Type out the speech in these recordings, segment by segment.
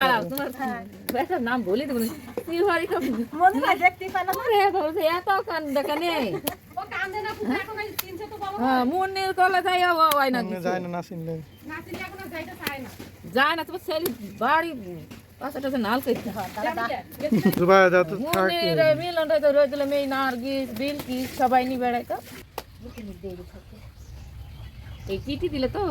তোমার নাম বলি দেবো এত কান্দে মুন্নির কলে যাই যায় না তোমার ছেলে বাড়ি পাশাটা নাল মিলন রয়েছিল মেয়ে নার্গিস বিলকিস সবাই নিয়ে বেড়াইতো এই চিঠি দিলে তো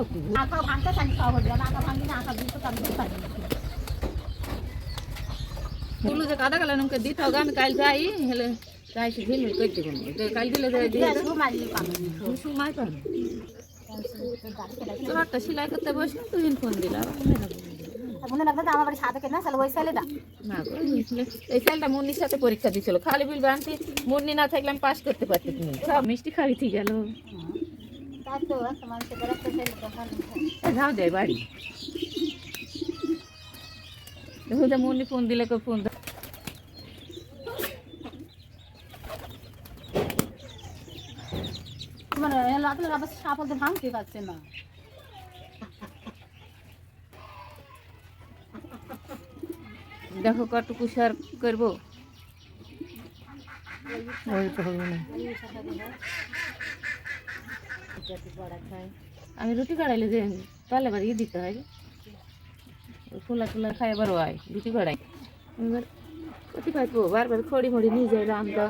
তুলু যে কাদা গেল নমকে দিতে হবে আমি কাল যাই হেলে যাই ঝিলমিল করে দেবো কাল দিলে তোরটা সেলাই করতে বসলাম তুই ফোন দিলাম এই সালটা মুন্নির সাথে পরীক্ষা দিছিল খালি বিল বানতে মুন্নি না থাকলে আমি পাস করতে পারতি সব মিষ্টি খাবি ঠিক গেল যাও যায় বাড়ি মুন্নি ফোন দিলে ফোন ভাঙতে পারছে না দেখো কতটুকু শেয়ার করবো আমি রুটি কাড়াইলে যে তাহলে এবার দিতে হয় খোলা টোলা খাই এবার হয় রুটি কাড়াই এবার কতি পাইবো বারবার খড়ি মড়ি নিয়ে যাই রান্না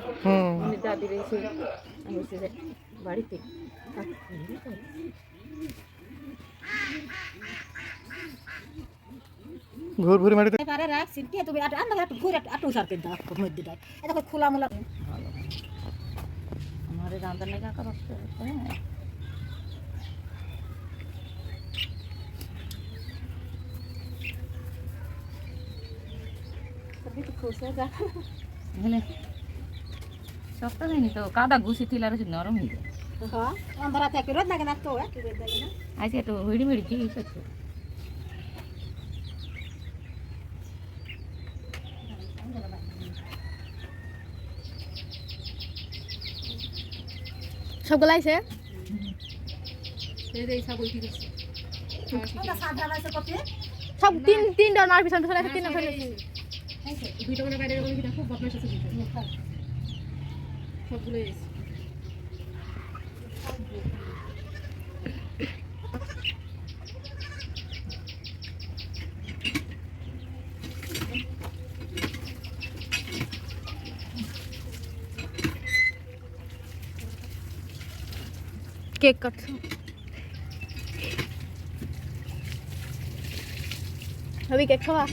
দাদির এসে বাড়িতে ঘুর ঘুরে মাটিতে পারে রাখছি কে তুমি একটু ঘুরে একটু সারকে দাও মধ্যে দাও এটা খোলা মোলা আমার রান্না নেই কাকা রক্ত শক্ত হয়নি তো কাদা ঘুষি ছিল আর নরম হয়ে যায় আজকে একটু হুড়ি মুড়ি কি করছে সবগুলো আছে সব তিনটা মার পিছন পিছনে আছে তিনটা ফেলে কেক কাটছো अभी केक खावा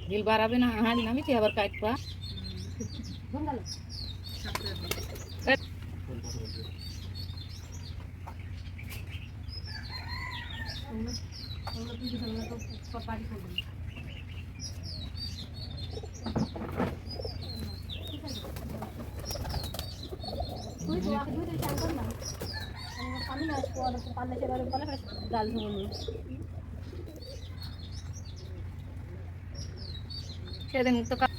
দিল বাড়াবে না হাল নামি কি আবার কাটবা সেদিন তো